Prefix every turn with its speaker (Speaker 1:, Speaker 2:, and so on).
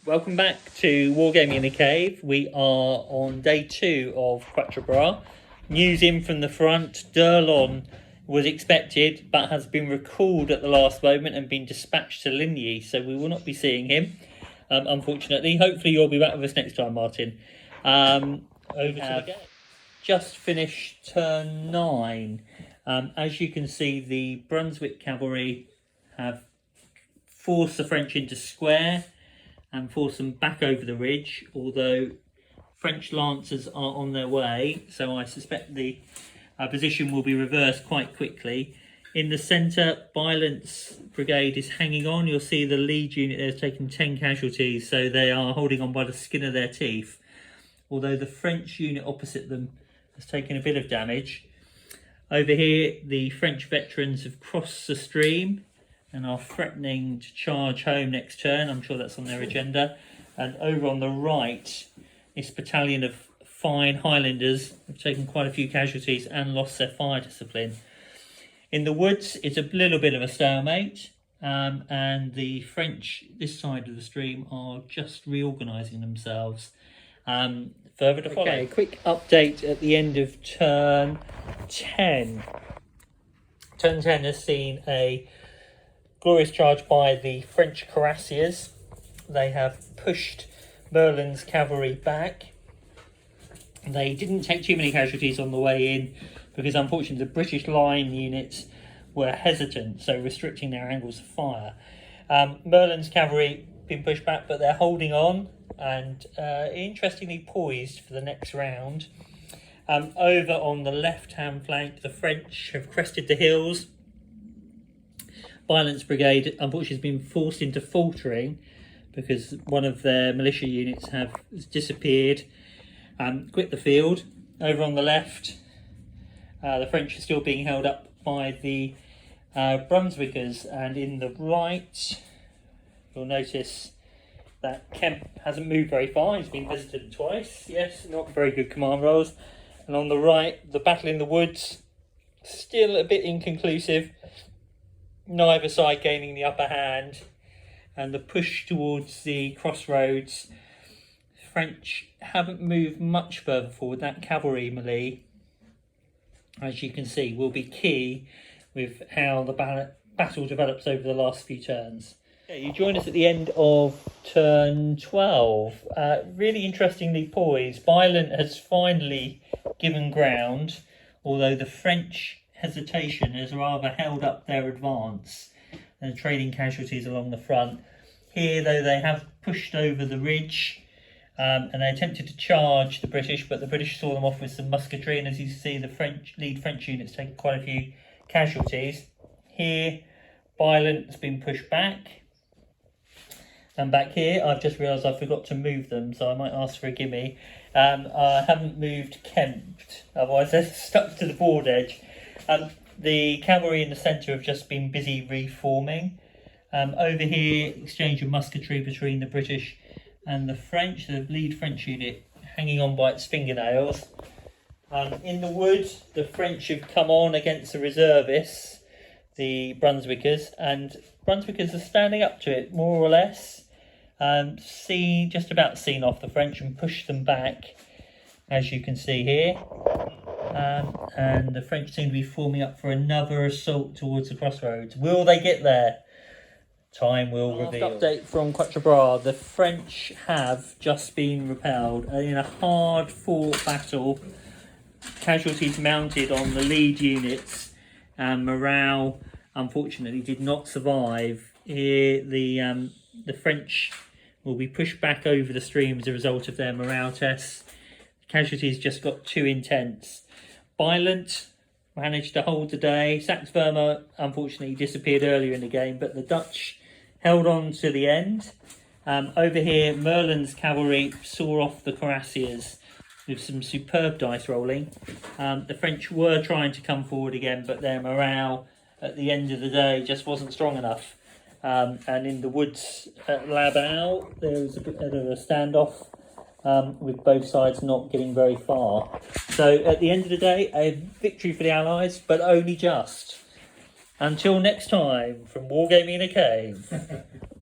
Speaker 1: Welcome back to Wargaming in the Cave. We are on day 2 of Quatre Bras. News in from the front. Durlon was expected but has been recalled at the last moment and been dispatched to Ligny, so we will not be seeing him, unfortunately. Hopefully you'll be back with us next time, Martin. Over to the game. Just finished turn 9. As you can see, the Brunswick cavalry have forced the French into square and force them back over the ridge, although French lancers are on their way, so I suspect the position will be reversed quite quickly. In the centre, Violence Brigade is hanging on. You'll see the lead unit there has taken 10 casualties, so they are holding on by the skin of their teeth, although the French unit opposite them has taken a bit of damage. Over here, the French veterans have crossed the stream and are threatening to charge home next turn. I'm sure that's on their agenda. And over on the right, this battalion of fine Highlanders have taken quite a few casualties and lost their fire discipline. In the woods, it's a little bit of a stalemate, and the French, this side of the stream, are just reorganising themselves. Further to follow. Okay, quick update at the end of turn 10. Turn 10 has seen a glorious charge by the French cuirassiers. They have pushed Merlin's cavalry back. They didn't take too many casualties on the way in because unfortunately the British line units were hesitant, so restricting their angles of fire. Merlin's cavalry been pushed back, but they're holding on and interestingly poised for the next round. Over on the left-hand flank, the French have crested the hills. Violence Brigade unfortunately has been forced into faltering because one of their militia units has disappeared, quit the field. Over on the left, the French are still being held up by the Brunswickers, and in the right, you'll notice that Kemp hasn't moved very far. He's been visited twice. Yes, not very good command roles. And on the right, the battle in the woods, still a bit inconclusive. Neither side gaining the upper hand, and the push towards the crossroads. French haven't moved much further forward. That cavalry melee, as you can see, will be key with how the battle develops over the last few turns. Okay, you join us at the end of turn 12. Really interestingly poised. Violent has finally given ground, although the French hesitation has rather held up their advance and trading casualties along the front. Here, though, they have pushed over the ridge and they attempted to charge the British, but the British saw them off with some musketry, and as you see, the lead French units taking quite a few casualties. Here, Violent has been pushed back. And back here, I've just realised I forgot to move them, so I might ask for a gimme. I haven't moved Kemp, otherwise they're stuck to the board edge. The cavalry in the centre have just been busy reforming. Over here, exchange of musketry between the British and the French, the lead French unit hanging on by its fingernails. In the wood, the French have come on against the reservists, the Brunswickers, and Brunswickers are standing up to it, more or less. Just about seen off the French and pushed them back, as you can see here. And the French seem to be forming up for another assault towards the crossroads. Will they get there? Time will reveal. Update from Quatre Bras. The French have just been repelled in a hard-fought battle. Casualties mounted on the lead units, and morale, unfortunately, did not survive. Here, the French will be pushed back over the stream as a result of their morale tests. Casualties just got too intense. Violent managed to hold the day. Saxe-Wehrmacht unfortunately disappeared earlier in the game, but the Dutch held on to the end. Over here, Merlin's cavalry saw off the cuirassiers with some superb dice rolling. The French were trying to come forward again, but their morale at the end of the day just wasn't strong enough. And in the woods at Labau, there was a bit of a standoff, with both sides not getting very far. So at the end of the day, a victory for the Allies, but only just. Until next time, from Wargaming in a Cave.